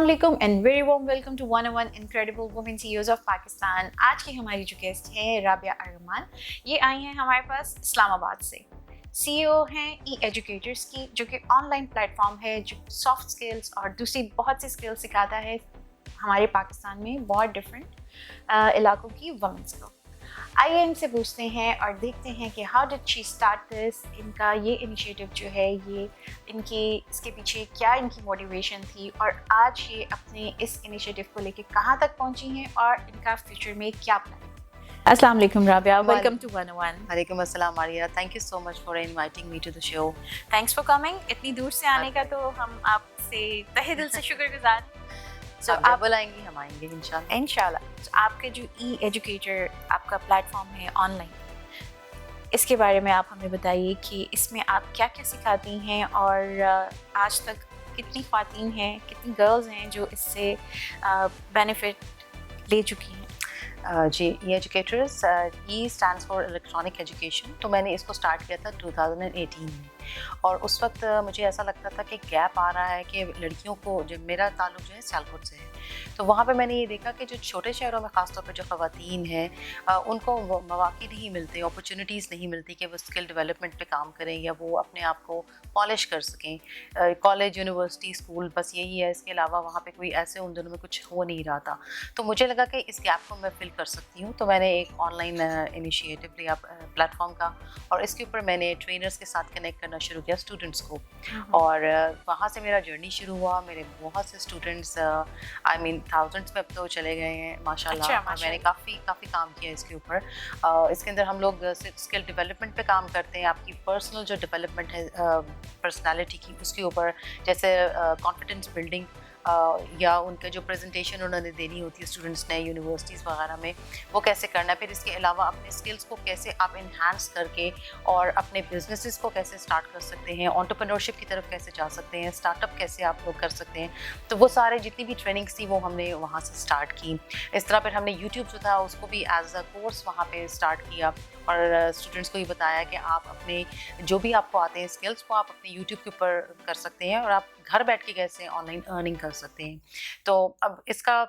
Assalamualaikum and very warm welcome to 101 Incredible Women CEOs of Pakistan। आज की हमारी जो गेस्ट है राबिया अरमान, ये आई हैं हमारे पास इस्लामाबाद से। CEO हैं ई एजुकेटर्स की, जो कि ऑनलाइन प्लेटफॉर्म है जो सॉफ्ट स्किल्स और दूसरी बहुत सी स्किल्स सिखाता है हमारे पाकिस्तान में बहुत डिफरेंट इलाकों की वुमेन्स को। आइए इनसे पूछते हैं और देखते हैं कि how did she start this. इनका ये इनिशिएटिव जो है, ये इनकी इसके पीछे क्या इनकी मोटिवेशन थी और आज ये अपने इस इनिशिएटिव को लेके कहाँ तक पहुँची हैं और इनका फ्यूचर में क्या प्लान है। अस्सलाम वालेकुम राबिया, वेलकम टू 101। वालेकुम अस्सलाम आरिया, thank you so much for inviting me to the show. Thanks for coming. इतनी दूर से आने का तो हम आपसे तहे दिल से शुक्रगुजार हैं। So, आप बुलाएंगी, हम आएंगे इंशाल्लाह। इंशाल्लाह। So, आपके जो ई एजुकेटर आपका प्लेटफॉर्म है ऑनलाइन, इसके बारे में आप हमें बताइए कि इसमें आप क्या क्या सिखाती हैं और आज तक कितनी ख़वातीन हैं, कितनी गर्ल्स हैं जो इससे बेनिफिट ले चुकी हैं। जी, E educators, E stands for electronic education. तो मैंने इसको स्टार्ट किया था 2018 में, और उस वक्त मुझे ऐसा लगता था कि गैप आ रहा है कि लड़कियों को, जब मेरा ताल्लुक जो है सियालकोट से है, तो वहाँ पे मैंने ये देखा कि जो छोटे शहरों में ख़ासतौर पर जो ख़वातीन हैं उनको मौक़े नहीं मिलते, अपॉर्चुनिटीज़ नहीं मिलती कि वो स्किल डेवलपमेंट पे काम करें या वो अपने आप को पॉलिश कर सकें। कॉलेज, यूनिवर्सिटी, स्कूल बस यही है, इसके अलावा वहाँ पे कोई ऐसे उन दिनों में कुछ हो नहीं रहा था। तो मुझे लगा कि इस गैप को मैं फिल कर सकती हूँ, तो मैंने एक ऑनलाइन इनिशिएटिव लिया प्लेटफॉर्म का, और इसके ऊपर मैंने ट्रेनर्स के साथ कनेक्ट करना शुरू किया स्टूडेंट्स को, और वहाँ से मेरा जर्नी शुरू हुआ। मेरे बहुत से स्टूडेंट्स आई मीन थाउजेंड्स में अब तो चले गए हैं माशाल्लाह। अच्छा, मैंने काफ़ी काम किया इसके ऊपर। इसके अंदर हम लोग स्किल डेवलपमेंट पे काम करते हैं, आपकी पर्सनल जो डेवलपमेंट है पर्सनालिटी की, उसके ऊपर, जैसे कॉन्फिडेंस बिल्डिंग या उनका जो प्रेजेंटेशन उन्होंने देनी होती है स्टूडेंट्स ने यूनिवर्सिटीज़ वगैरह में, वो कैसे करना है। फिर इसके अलावा अपने स्किल्स को कैसे आप इन्हांस करके और अपने बिजनेसेस को कैसे स्टार्ट कर सकते हैं, एंटरप्रेन्योरशिप की तरफ कैसे जा सकते हैं, स्टार्टअप कैसे आप लोग कर सकते हैं। तो वो सारे जितनी भी ट्रेनिंग्स थी वो हमने वहाँ से स्टार्ट की। इस तरह फिर हमने यूट्यूब जो था उसको भी एज अ कोर्स वहाँ पे स्टार्ट किया, और स्टूडेंट्स को ये बताया कि आप अपने जो भी आपको आते हैं स्किल्स को आप अपने यूट्यूब के ऊपर कर सकते हैं, और आप घर बैठ के कैसे ऑनलाइन अर्निंग कर सकते हैं। तो अब इसका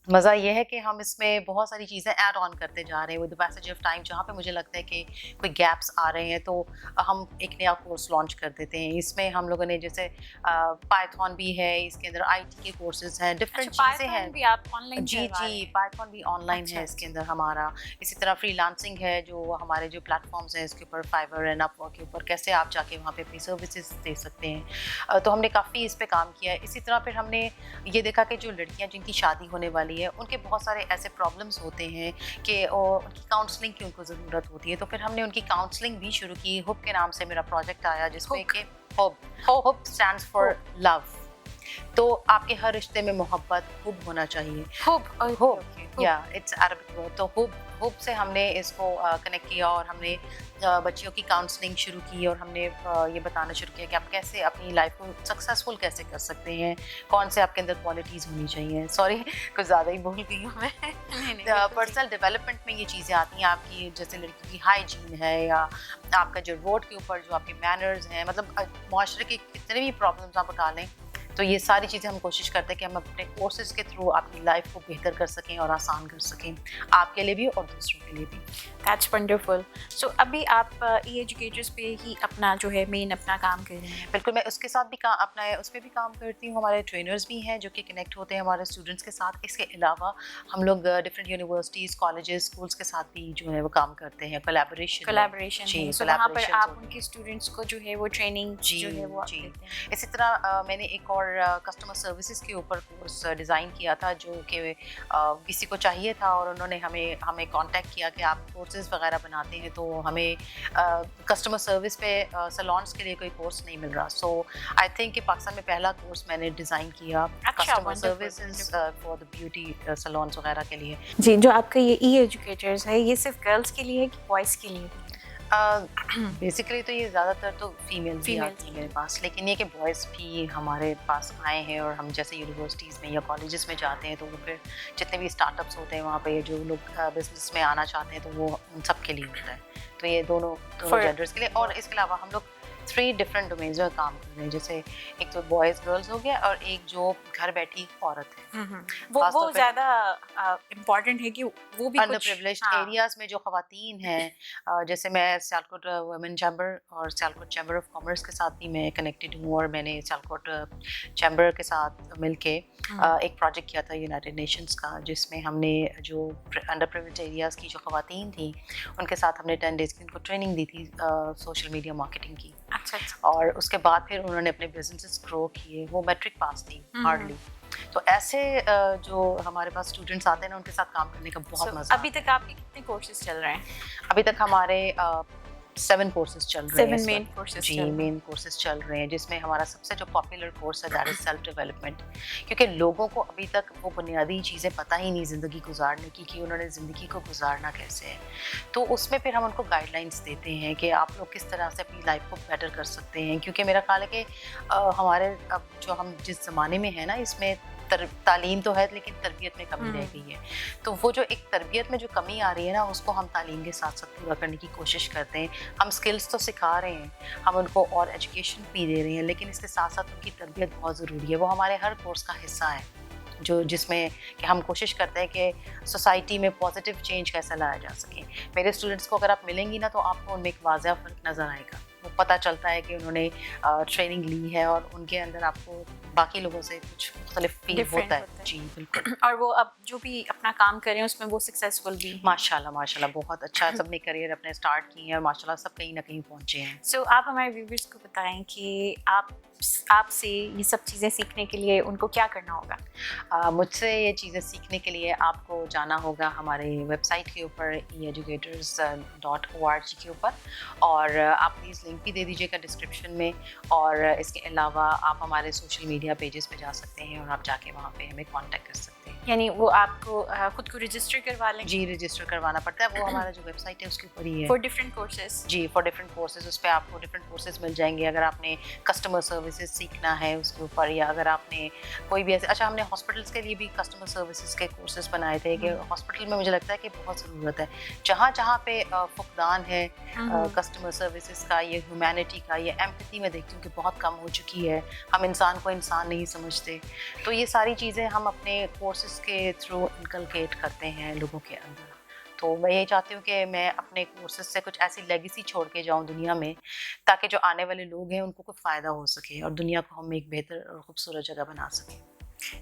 मज़ा ये है कि हम इसमें बहुत सारी चीज़ें ऐड ऑन करते जा रहे हैं with the passage of time. जहाँ पे मुझे लगता है कि कोई गैप्स आ रहे हैं तो हम एक नया कोर्स लॉन्च कर देते हैं। इसमें हम लोगों ने जैसे पाइथन भी है, इसके अंदर आईटी के कोर्सेज हैं, डिफरेंट चीज़ें हैं। भी आप ऑनलाइन जी, पाइथन भी ऑनलाइन है इसके अंदर हमारा। इसी तरह फ्रीलांसिंग है, जो हमारे जो प्लेटफॉर्म्स हैं इसके ऊपर, फाइवर एंड अपवर्क के ऊपर कैसे आप जाके वहाँ पे अपनी सर्विसेज दे सकते हैं। तो हमने काफ़ी इस पे काम किया है। इसी तरह फिर हमने ये देखा कि जो लड़कियाँ जिनकी शादी होने वाली है उनके बहुत सारे ऐसे प्रॉब्लम्स होते हैं कि उनकी काउंसलिंग की उनको ज़रूरत होती है। तो फिर हमने उनकी काउंसलिंग भी शुरू की। हुब के नाम से मेरा प्रोजेक्ट आया, जिसमें कि हुब स्टैंड्स फॉर लव। तो आपके हर रिश्ते में मोहब्बत, हुब होना चाहिए। हुब या इट्स अरबिक वर्ड। तो हुब से हमने इसको कनेक्ट किया, और हमने बच्चियों की काउंसलिंग शुरू की, और हमने ये बताना शुरू किया कि आप कैसे अपनी लाइफ को सक्सेसफुल कैसे कर सकते हैं, कौन से आपके अंदर क्वालिटीज़ होनी चाहिए। सॉरी, कुछ ज़्यादा ही बोल गई हूँ मैं। पर्सनल डेवलपमेंट में ये चीज़ें आती हैं आपकी, जैसे लड़की की हाइजीन है, या आपका जो रोड के ऊपर जो आपके मैनर्स हैं, मतलब माशरे के कितने भी प्रॉब्लम्स आप उठा लें, तो ये सारी चीज़ें हम कोशिश करते हैं कि हम अपने कोर्सेज़ के थ्रू आपकी लाइफ को बेहतर कर सकें और आसान कर सकें, आपके लिए भी और दूसरों के लिए भी। That's wonderful. सो अभी आप ई एजुकेटर्स पे ही अपना जो है मेन अपना काम कर रही हैं। बिल्कुल, मैं उसके साथ भी अपना उस पर भी काम करती हूँ। हमारे ट्रेनर्स भी हैं जो कि कनेक्ट होते हैं हमारे स्टूडेंट्स के साथ। इसके अलावा हम लोग डिफरेंट यूनिवर्सिटीज़, कॉलेजेस, स्कूल्स के साथ भी जो है वो काम करते हैं। कोलैबोरेशन जी, सो वहाँ पर आप उनके स्टूडेंट्स को जो है वो ट्रेनिंग जो है वो जी। इसी तरह मैंने एक और कस्टमर सर्विसेज के ऊपर कोर्स डिज़ाइन किया था, जो कि किसी को चाहिए था, और उन्होंने हमें कांटेक्ट किया कि आप कोर्सेज वगैरह बनाते हैं, तो हमें कस्टमर सर्विस पे सैलून्स के लिए कोई कोर्स नहीं मिल रहा। सो आई थिंक कि पाकिस्तान में पहला कोर्स मैंने डिज़ाइन किया customer services for the beauty saloons वगैरह के लिए। जी, जो आपका ये ई एजुकेटर्स है, ये सिर्फ गर्ल्स के लिए है कि बॉयज़ के लिए? बेसिकली तो ये ज़्यादातर तो फीमेल भी आती है मेरे पास, लेकिन ये कि बॉयज़ भी हमारे पास आए हैं, और हम जैसे यूनिवर्सिटीज़ में या कॉलेजेस में जाते हैं तो वो फिर जितने भी स्टार्टअप्स होते हैं वहाँ पे जो लोग बिजनेस में आना चाहते हैं तो वो उन सब के लिए होता है। तो ये दोनों जेंडर्स के लिए। और इसके अलावा हम लोग 3 डिफरेंट डोमेन्स में काम कर रहे हैं, जैसे एक तो बॉयज़ गर्ल्स हो गया और एक जो घर बैठी औरत है। खास वो तौर पे ज़्यादा इम्पोर्टेंट है कि वो भी अंडर कुछ प्रिविलेज्ड हाँ, एरियाज में जो खवातीन हैं, जैसे मैं सियालकोट वुमेन चैम्बर और सियालकोट चैम्बर ऑफ कॉमर्स के साथ भी मैं कनेक्टेड हूँ, और मैंने सियालकोट चैम्बर के साथ मिलके एक प्रोजेक्ट किया था यूनाइटेड नेशंस का, जिसमें हमने जो अंडर प्रिविलेज्ड एरियाज की जो खवातीन थी उनके साथ हमने 10 डेज़ की उनको ट्रेनिंग दी थी सोशल मीडिया मार्केटिंग की। अच्छा। और उसके बाद फिर उन्होंने अपने बिजनेसेस ग्रो किए। वो मैट्रिक पास थी हार्डली। तो ऐसे जो हमारे पास स्टूडेंट्स आते हैं ना, उनके साथ काम करने का बहुत मजा अभी तक आपके कितने कोर्सेज चल रहे हैं? अभी तक हमारे 7 कोर्सेज चल रहे हैं 7 इस मेन वक्त। कोर्सेज जी, चल रहे हैं। मेन कोर्सेज चल रहे हैं, जिसमें हमारा सबसे जो पॉपुलर कोर्स है दैट इज सेल्फ डेवलपमेंट, क्योंकि लोगों को अभी तक वो बुनियादी चीज़ें पता ही नहीं ज़िंदगी गुजारने की, कि उन्होंने ज़िंदगी को गुजारना कैसे है। तो उसमें फिर हम उनको गाइडलाइंस देते हैं कि आप लोग किस तरह से अपनी लाइफ को बेटर कर सकते हैं, क्योंकि मेरा ख्याल है कि हमारे अब जो हम जिस ज़माने में है ना, इसमें तालीम तो है लेकिन तरबियत में कमी रह गई है। तो वो जो एक तरबियत में जो कमी आ रही है ना, उसको हम तालीम के साथ साथ पूरा करने की कोशिश करते हैं। हम स्किल्स तो सिखा रहे हैं, हम उनको और एजुकेशन भी दे रहे हैं, लेकिन इसके साथ साथ उनकी तरबियत बहुत ज़रूरी है। वो हमारे हर कोर्स का हिस्सा है, जो जिसमें कि हम कोशिश करते हैं कि सोसाइटी में पॉजिटिव चेंज कैसे लाया जा सके। मेरे स्टूडेंट्स को अगर आप मिलेंगी ना, तो आपको उनमें एक वाज़ह फ़र्क नज़र आएगा। वो पता चलता है कि उन्होंने ट्रेनिंग ली है और उनके अंदर आपको बाकी लोगों से कुछ मुख्तलिफ फील Different होता है। होता है। जी बिल्कुल। और वो अब जो भी अपना काम कर रहे हैं उसमें वो सक्सेसफुल भी हैं। माशाल्लाह माशाल्लाह, बहुत अच्छा सबने करियर अपने स्टार्ट किए हैं और माशाल्लाह सब कहीं ना कहीं पहुंचे हैं। सो आप हमारे व्यूवर्स को बताएं कि आपसे ये सब चीज़ें सीखने के लिए उनको क्या करना होगा? मुझसे ये चीज़ें सीखने के लिए आपको जाना होगा हमारे वेबसाइट के ऊपर eeducators.org के ऊपर, और आप प्लीज़ लिंक भी दे दीजिएगा डिस्क्रिप्शन में। और इसके अलावा आप हमारे सोशल मीडिया पेजेस पे जा सकते हैं और आप जाके वहाँ पे हमें कांटेक्ट कर सकते हैं। यानी वो आपको खुद को रजिस्टर करवा लें जी, रजिस्टर करवाना पड़ता है, वो हमारा जो वेबसाइट है उसके ऊपर ही है। For different courses. जी, फॉर डिफरेंट कोर्सेज, उस पे आपको डिफरेंट कोर्सेज मिल जाएंगे। अगर आपने कस्टमर सर्विसेज सीखना है उसके ऊपर, या अगर आपने कोई भी ऐसे, अच्छा हमने हॉस्पिटल्स के लिए भी कस्टमर सर्विसेज के कोर्सेज बनाए थे, कि हॉस्पिटल में मुझे लगता है कि बहुत ज़रूरत है, जहाँ जहाँ पे फुकदान है कस्टमर सर्विसेज का, ये ह्यूमैनिटी का, ये एम्पैथी में देखती हूँ कि बहुत कम हो चुकी है। हम इंसान को इंसान नहीं समझते। तो ये सारी चीज़ें हम अपने कोर्सेज के थ्रू इनकलकेट करते हैं लोगों के अंदर। तो मैं ये चाहती हूँ कि मैं अपने कोर्सेज से कुछ ऐसी लेगेसी छोड़ के जाऊँ दुनिया में, ताकि जो आने वाले लोग हैं उनको कुछ फ़ायदा हो सके और दुनिया को हम एक बेहतर और खूबसूरत जगह बना सकें।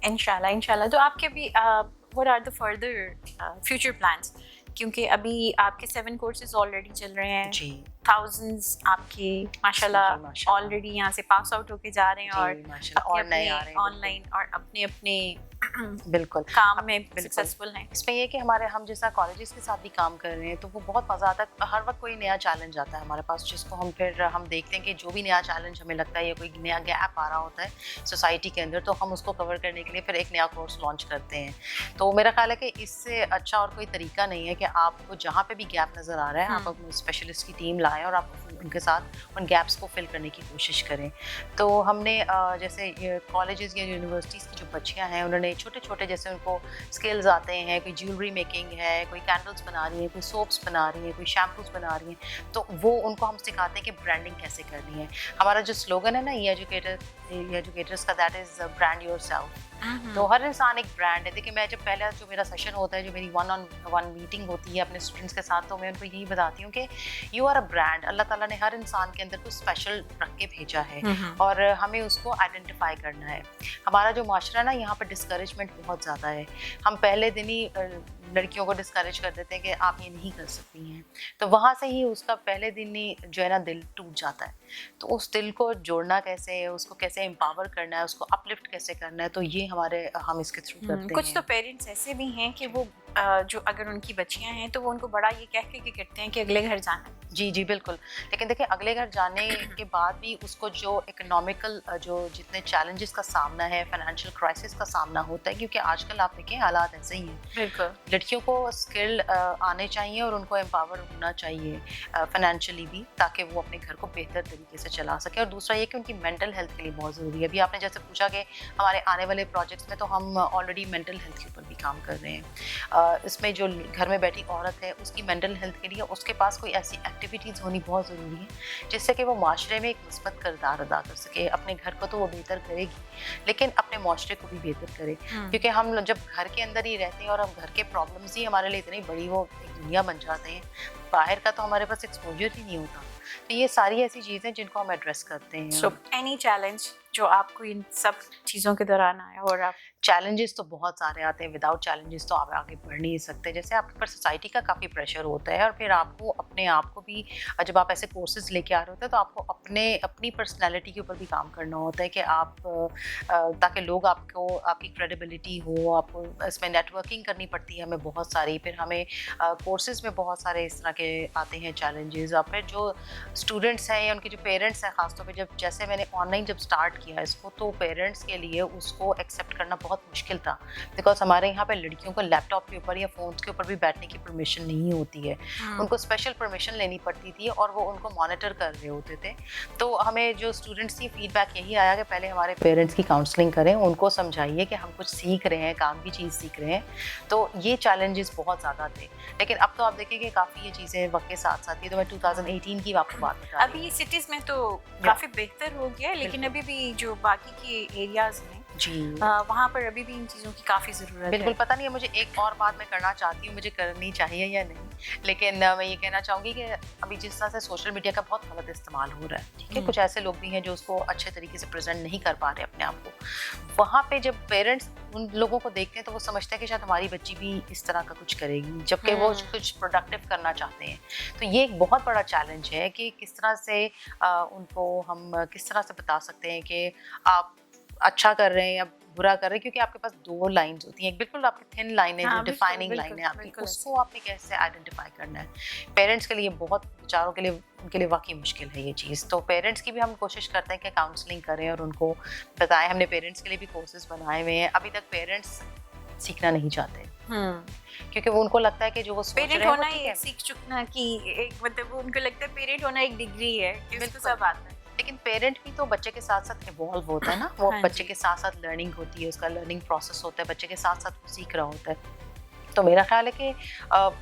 इंशाल्लाह। तो आपके भी what are the further future plans? क्योंकि अभी आपके 7 कोर्सेज ऑलरेडी चल रहे हैं। जी, थाउजेंड्स आपके माशाल्लाह माशाल्लाह। ऑलरेडी यहाँ से पास आउट होके जा रहे हैं, और माशाल्लाह, और नए आ रहे हैं ऑनलाइन और अपने अपने बिल्कुल काम में बिल्कुल। सक्सेसफुल हैं। इसमें ये कि हमारे हम जैसा कॉलेजेस के साथ भी काम कर रहे हैं, तो वो बहुत मज़ा आता है। हर वक्त कोई नया चैलेंज आता है हमारे पास, जिसको हम फिर हम देखते हैं कि जो भी नया चैलेंज हमें लगता है या कोई नया गैप आ रहा होता है सोसाइटी के अंदर, तो हम उसको कवर करने के लिए फिर एक नया कोर्स लॉन्च करते हैं। तो मेरा ख्याल है कि इससे अच्छा और कोई तरीका नहीं है कि आपको जहाँ पे भी गैप नज़र आ रहा है, आप अपने स्पेशलिस्ट की टीम लाएं और आप उनके साथ उन गैप्स को फिल करने की कोशिश करें। तो हमने जैसे कॉलेजेस या यूनिवर्सिटीज़ की जो बच्चियाँ हैं, उन्होंने छोटे छोटे, जैसे उनको स्किल्स आते हैं, कोई ज्वेलरी मेकिंग है, कोई कैंडल्स बना रही है, कोई सोप्स बना रही है, कोई शैम्पूज बना रही हैं, तो वो उनको हम सिखाते हैं कि ब्रांडिंग कैसे करनी है। हमारा जो स्लोगन है ना, एजुकेटर्स का, दैट इज़ ब्रांड योरसेल्फ। तो हर इंसान एक ब्रांड है। देखिए, मैं जब पहला जो मेरा सेशन होता है, जो मेरी 1-on-1 मीटिंग होती है अपने स्टूडेंट्स के साथ, तो मैं उनको यही बताती हूँ कि यू आर अ ब्रांड। अल्लाह ताला ने हर इंसान के अंदर कुछ स्पेशल रख के भेजा है, और हमें उसको आइडेंटिफाई करना है। हमारा जो माशरा है ना, यहाँ पर डिस्करेजमेंट बहुत ज़्यादा है। हम पहले दिन ही लड़कियों को डिस्करेज कर देते हैं कि आप ये नहीं कर सकती हैं, तो वहाँ से ही उसका पहले दिन ही जो है ना दिल टूट जाता है। तो उस दिल को जोड़ना कैसे है, उसको कैसे एम्पावर करना है, उसको अपलिफ्ट कैसे करना है, तो ये हम इसके थ्रू करते हैं। कुछ तो पेरेंट्स ऐसे भी हैं कि वो जो अगर उनकी बच्चियां हैं तो वो उनको बड़ा ये कह के करते हैं कि अगले घर जाना है। जी जी बिल्कुल। लेकिन देखिए, अगले घर जाने के बाद भी उसको जो इकोनॉमिकल जो जितने चैलेंजेस का सामना है, फाइनेंशियल क्राइसिस का सामना होता है, क्योंकि आजकल आप देखें हालात ऐसे ही हैं। बिल्कुल। लड़कियों को स्किल आने चाहिए और उनको एम्पावर होना चाहिए फाइनेंशियली भी, ताकि वो अपने घर को बेहतर तरीके से चला सके। और दूसरा ये कि उनकी मेंटल हेल्थ के लिए बहुत ज़रूरी है। अभी आपने जैसे पूछा कि हमारे आने वाले प्रोजेक्ट्स में तो हम ऑलरेडी मेंटल हेल्थ के ऊपर भी काम कर रहे हैं। इसमें जो घर में बैठी औरत है उसकी मेंटल हेल्थ के लिए उसके पास कोई ऐसी एक्टिविटीज़ होनी बहुत ज़रूरी है जिससे कि वो माशरे में एक मुस्बत किरदार अदा कर सके। अपने घर को तो वो बेहतर करेगी, लेकिन अपने माशरे को भी बेहतर करे, क्योंकि हम जब घर के अंदर ही रहते हैं और हम घर के प्रॉब्लम्स ही हमारे लिए इतनी बड़ी वो एक दुनिया बन जाते हैं, बाहर का तो हमारे पास एक्सपोजर ही नहीं होता। तो ये सारी ऐसी चीज़ें जिनको हम एड्रेस करते हैं। सो एनी चैलेंज जो आपको इन सब चीज़ों के दौरान आया और आप चैलेंजेस तो बहुत सारे आते हैं, विदाउट चैलेंजेस तो आप आगे बढ़ नहीं सकते। जैसे आपके ऊपर सोसाइटी का काफ़ी प्रेशर होता है और फिर आपको अपने आप को भी, जब आप ऐसे कोर्सेज लेके आ रहे होते हैं तो आपको अपनी पर्सनैलिटी के ऊपर भी काम करना होता है कि आप ताकि लोग आपको, आपकी क्रेडिबिलिटी हो, आपको इसमें नेटवर्किंग करनी पड़ती है हमें बहुत सारी। फिर हमें कोर्सेज में बहुत सारे इस तरह के आते हैं चैलेंजेस। और फिर जो स्टूडेंट्स हैं या उनके जो पेरेंट्स हैं, ख़ासतौर पर जब जैसे मैंने ऑनलाइन जब स्टार्ट किया इसको, तो पेरेंट्स के लिए उसको एक्सेप्ट करना बहुत मुश्किल था, बिकॉज हमारे यहाँ पे लड़कियों को लैपटॉप के ऊपर या फ़ोन्स के ऊपर भी बैठने की परमिशन नहीं होती है। उनको स्पेशल परमिशन लेनी पड़ती थी और वो उनको मॉनिटर कर रहे होते थे। तो हमें जो स्टूडेंट्स की फीडबैक यही आया कि पहले हमारे पेरेंट्स की काउंसलिंग करें, उनको समझाइए कि हम कुछ सीख रहे हैं, काम की चीज़ सीख रहे हैं। तो ये चैलेंजेस बहुत ज़्यादा थे, लेकिन अब तो आप देखेंगे काफ़ी ये चीज़ें वक्त के साथ साथ, ये तो मैं 2018 की आपको बात बता रही हूँ। अभी सिटीज़ में तो काफ़ी बेहतर हो गया है, लेकिन अभी भी जो बाकी के एरियाज़ हैं जी, वहाँ पर अभी भी इन चीज़ों की काफ़ी ज़रूरत है। बिल्कुल। पता नहीं है, मुझे एक और बात मैं करना चाहती हूँ, मुझे करनी चाहिए या नहीं, लेकिन मैं ये कहना चाहूँगी कि अभी जिस तरह से सोशल मीडिया का बहुत गलत इस्तेमाल हो रहा है, ठीक है, कुछ ऐसे लोग भी हैं जो उसको अच्छे तरीके से प्रेजेंट नहीं कर पा रहे अपने आप को। वहाँ पे जब पेरेंट्स उन लोगों को देखते हैं तो वो समझते हैं कि शायद हमारी बच्ची भी इस तरह का कुछ करेगी, जबकि वो कुछ प्रोडक्टिव करना चाहते हैं। तो ये एक बहुत बड़ा चैलेंज है कि किस तरह से उनको हम किस तरह से बता सकते हैं कि आप अच्छा कर रहे हैं या बुरा कर रहे हैं, क्योंकि आपके पास दो लाइंस होती हैं। एक बिल्कुल आपकी थिन लाइन है, जो डिफाइनिंग लाइन है आपकी, उसको आपने कैसे आइडेंटिफाई करना है। पेरेंट्स के लिए बहुत, बेचारों के लिए, उनके लिए वाकई मुश्किल है ये चीज़। तो पेरेंट्स की भी हम कोशिश करते हैं कि काउंसलिंग करें और उनको बताएं। हमने पेरेंट्स के लिए भी कोर्सेज बनाए हुए हैं। अभी तक पेरेंट्स सीखना नहीं चाहते, क्योंकि वो उनको लगता है कि जो वो सोच रहे हैं होना ही सीख चुकना कि एक, मतलब वो उनको लगता है पेरेंट होना एक डिग्री है, इसको सब आता है। लेकिन पेरेंट भी तो बच्चे के साथ साथ इवॉल्व होता है ना, वो बच्चे के साथ साथ लर्निंग होती है, उसका लर्निंग प्रोसेस होता है, बच्चे के साथ साथ वो सीख रहा होता है। तो मेरा ख्याल है कि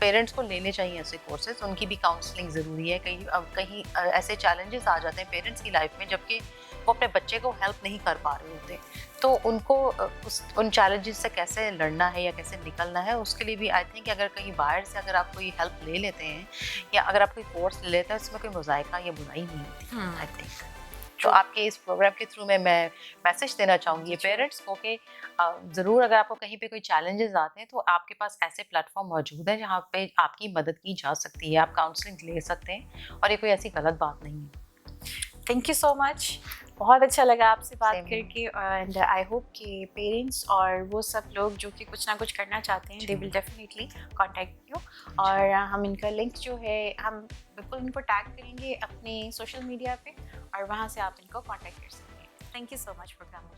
पेरेंट्स को लेने चाहिए ऐसे कोर्सेज, उनकी भी काउंसलिंग ज़रूरी है। कहीं ऐसे चैलेंजेस आ जाते हैं पेरेंट्स की लाइफ में, जबकि वो अपने बच्चे को हेल्प नहीं कर पा रहे होते, तो उनको उन चैलेंजेस से कैसे लड़ना है या कैसे निकलना है, उसके लिए भी आई थिंक अगर कहीं बाहर से अगर आप कोई हेल्प ले लेते हैं या अगर आप कोई कोर्स ले लेते हैं, इसमें कोई मुज़ायका या बुराई नहीं होती आई थिंक। तो आपके इस प्रोग्राम के थ्रू मैं मैसेज देना चाहूँगी पेरेंट्स को कि ज़रूर अगर आपको कहीं पे कोई चैलेंजेस आते हैं तो आपके पास ऐसे प्लेटफॉर्म मौजूद हैं जहाँ पे आपकी मदद की जा सकती है, आप काउंसलिंग ले सकते हैं और ये कोई ऐसी गलत बात नहीं है। थैंक यू सो मच, बहुत अच्छा लगा आपसे बात करके। एंड आई होप कि पेरेंट्स और वो सब लोग जो कि कुछ ना कुछ करना चाहते हैं, they will definitely contact you. और हम इनका लिंक जो है हम बिल्कुल इनको टैग करेंगे अपने सोशल मीडिया पे, और वहाँ से आप इनको कांटेक्ट कर सकते हैं। Thank you so much for coming.